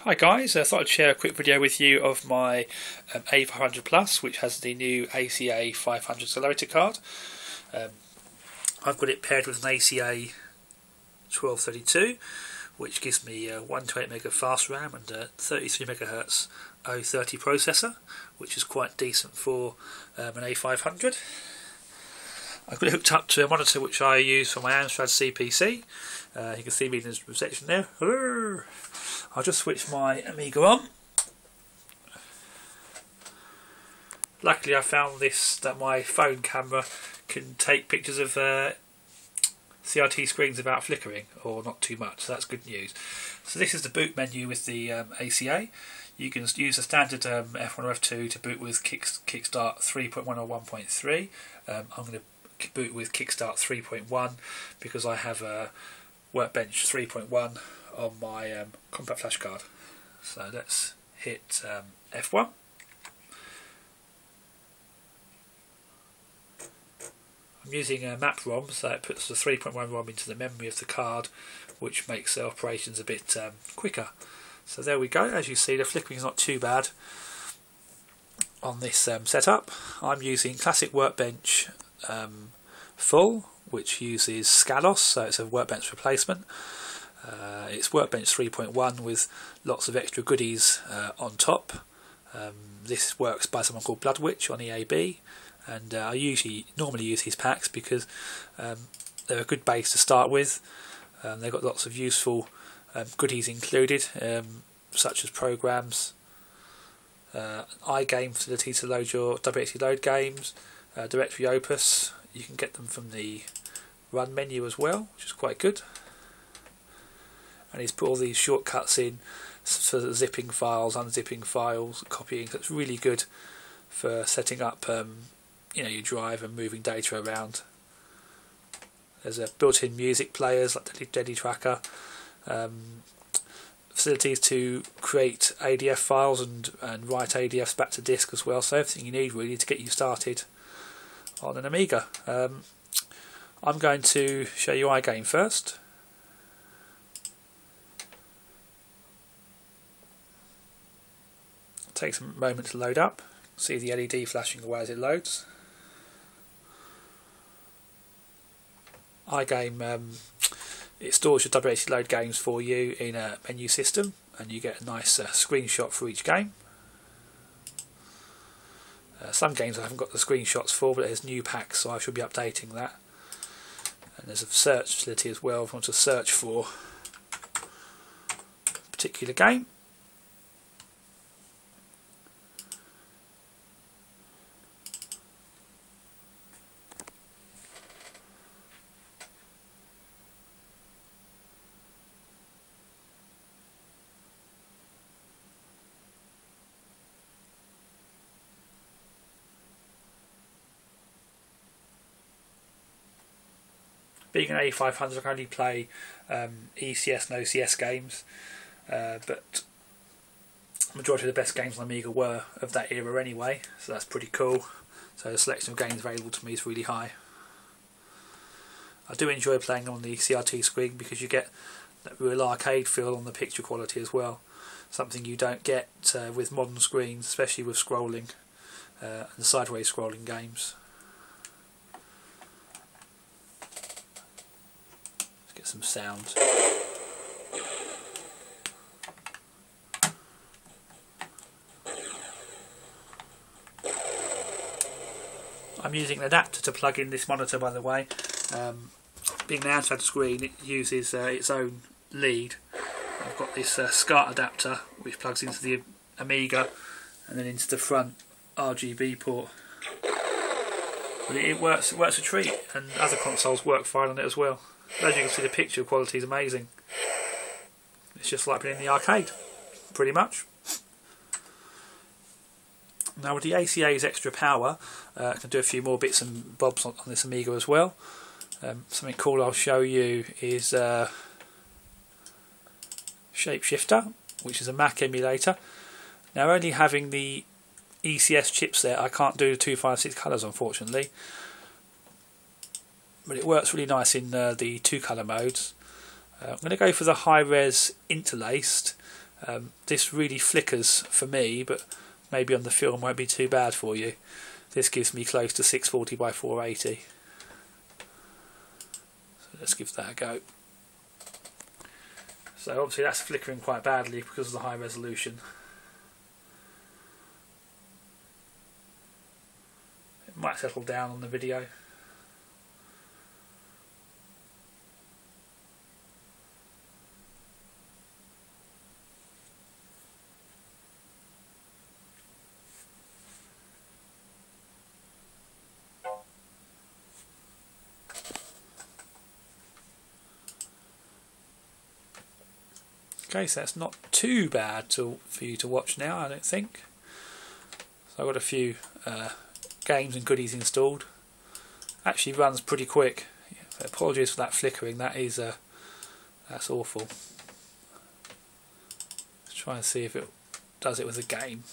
Hi guys, I thought I'd share a quick video with you of my A500 Plus, which has the new ACA500 accelerator card. I've got it paired with an ACA1232, which gives me 128 meg of fast RAM and a 33 MHz O30 processor, which is quite decent for an A500. I've got it hooked up to a monitor which I use for my Amstrad CPC. You can see me in the section there. Hello. I'll just switch my Amiga on. Luckily I found that my phone camera can take pictures of CRT screens without flickering, or not too much, so that's good news. So this is the boot menu with the ACA. You can use the standard F1 or F2 to boot with Kickstart 3.1 or 1.3. I'm going to boot with Kickstart 3.1 because I have a Workbench 3.1 on my compact flash card. So let's hit F1. I'm using a map ROM, so it puts the 3.1 ROM into the memory of the card, which makes the operations a bit quicker. So there we go. As you see, the flickering is not too bad on this setup. I'm using classic Workbench full, which uses Scalos, so it's a Workbench replacement. It's Workbench 3.1 with lots of extra goodies on top. This works by someone called Bloodwitch on EAB, and I normally use his packs because they're a good base to start with. They've got lots of useful goodies included, such as programs, Igame facility to load your WXT load games, directory opus. You can get them from the run menu as well, which is quite good. And he's put all these shortcuts in for zipping files, unzipping files, copying. So it's really good for setting up your drive and moving data around. There's a built-in music players like Daddy Tracker, facilities to create ADF files and write ADFs back to disk as well. So everything you need really to get you started on an Amiga. I'm going to show you Igame first. It takes a moment to load up. See the LED flashing away as it loads. Igame it stores your WXT load games for you in a menu system, and you get a nice screenshot for each game. Some games I haven't got the screenshots for, but there's new packs, so I should be updating that. And there's a search facility as well if you want to search for a particular game. Being an A500, I can only play ECS and OCS games, but the majority of the best games on Amiga were of that era anyway, so that's pretty cool. So the selection of games available to me is really high. I do enjoy playing on the CRT screen because you get that real arcade feel on the picture quality as well, something you don't get with modern screens, especially with scrolling and sideways scrolling games. Some sound. I'm using an adapter to plug in this monitor, by the way. Being an Amstrad screen, it uses its own lead. I've got this Scart adapter which plugs into the Amiga and then into the front RGB port. But it works a treat, and other consoles work fine on it as well. As you can see, the picture quality is amazing. It's just like being in the arcade, pretty much. Now with the ACA's extra power, I can do a few more bits and bobs on this Amiga as well. Something cool I'll show you is Shapeshifter, which is a Mac emulator. Now only having the ECS chips there, I can't do the 256 colours unfortunately. But it works really nice in the two colour modes. I'm going to go for the high res interlaced This really flickers for me, but maybe on the film won't be too bad for you. This gives me close to 640 by 480. So let's give that a go. So obviously that's flickering quite badly because of the high resolution. It might settle down on the video. Okay, so that's not too bad for you to watch now, I don't think. So I've got a few games and goodies installed. Actually runs pretty quick. So apologies for that flickering. That's awful. Let's try and see if it does it with a game.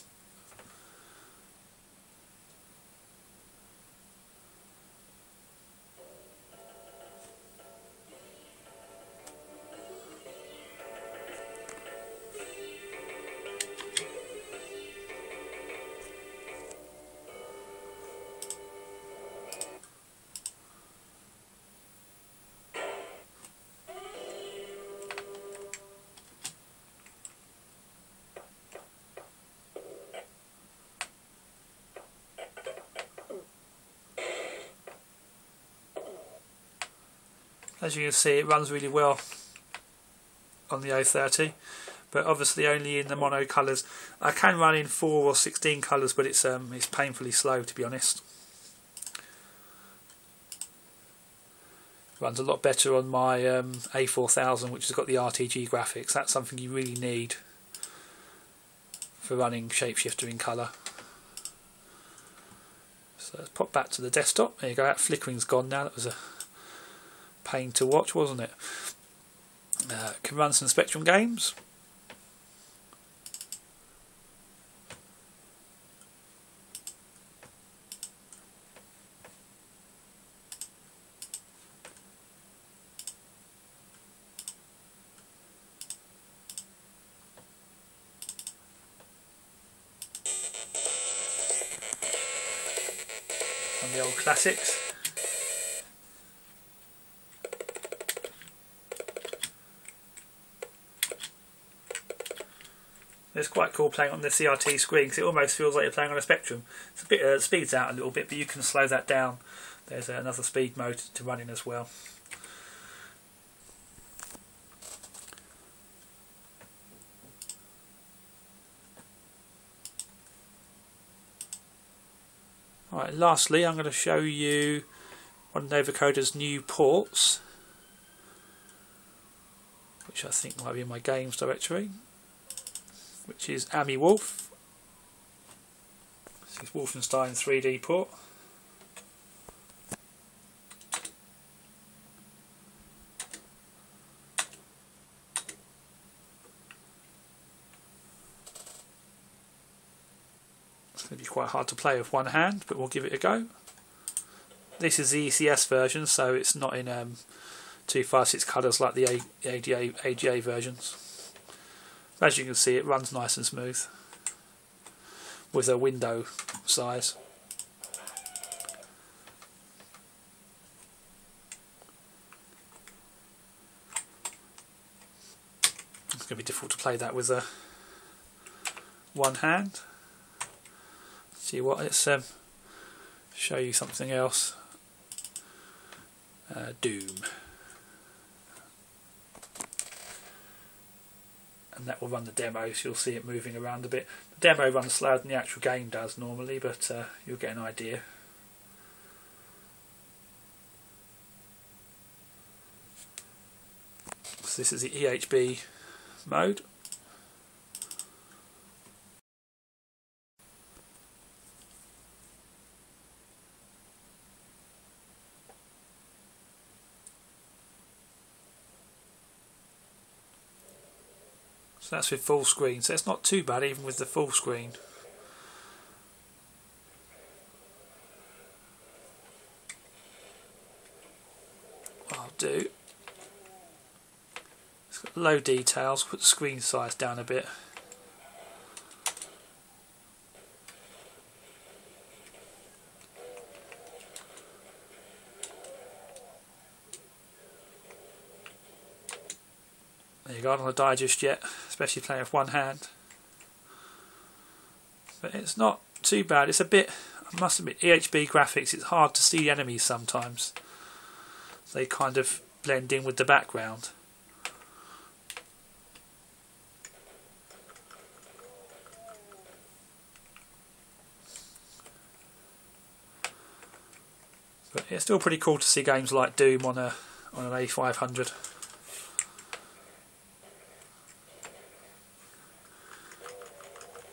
As you can see, it runs really well on the A30, but obviously only in the mono colours. I can run in 4 or 16 colours, but it's painfully slow, to be honest. Runs a lot better on my A4000, which has got the RTG graphics. That's something you really need for running Shapeshifter in colour. So let's pop back to the desktop. There you go, that flickering's gone now. That was a pain to watch, wasn't it? Can run some Spectrum games. Some of the old classics. It's quite cool playing on the CRT screen because it almost feels like you're playing on a Spectrum. It's a bit speeds out a little bit, but you can slow that down. There's another speed mode to run in as well. Alright, lastly I'm going to show you one of Novocoder's new ports, which I think might be in my games directory, which is Ami Wolf. This is Wolfenstein 3D port. It's going to be quite hard to play with one hand, but we'll give it a go. This is the ECS version, so it's not in 256 colours like the AGA versions. As you can see, it runs nice and smooth with a window size. It's going to be difficult to play that with one hand. See what? Let's show you something else. Doom. And that will run the demo, so you'll see it moving around a bit. The demo runs slower than the actual game does normally, but you'll get an idea. So this is the EHB mode. So that's with full screen, so it's not too bad even with the full screen. What I'll do is low details. Put the screen size down a bit. There you go, I don't want to die just yet, especially playing with one hand. But it's not too bad. It's a bit, I must admit, EHB graphics, it's hard to see the enemies sometimes. They kind of blend in with the background. But it's still pretty cool to see games like Doom on an A500.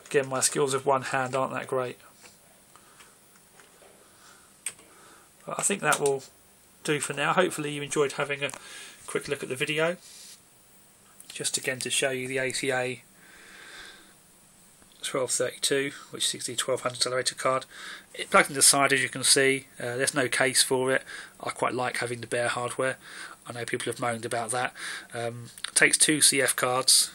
Again, my skills with one hand aren't that great. But I think that will do for now. Hopefully you enjoyed having a quick look at the video. Just again to show you the ACA1232, which is the 1200 accelerator card. It plugs in the side, as you can see. There's no case for it. I quite like having the bare hardware. I know people have moaned about that. It takes two CF cards.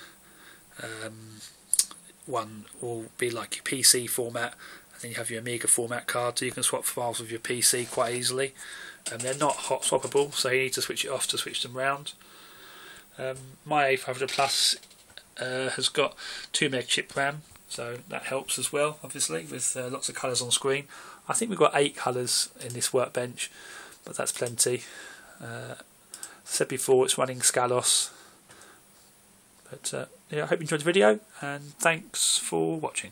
One will be like your PC format, and then you have your Amiga format card, so you can swap files with your PC quite easily. They're not hot swappable, so you need to switch it off to switch them round. My A500 Plus has got 2 meg chip RAM, so that helps as well, obviously, with lots of colours on screen. I think we've got 8 colours in this Workbench, but that's plenty. Said before, it's running Scalos. But yeah, I hope you enjoyed the video, and thanks for watching.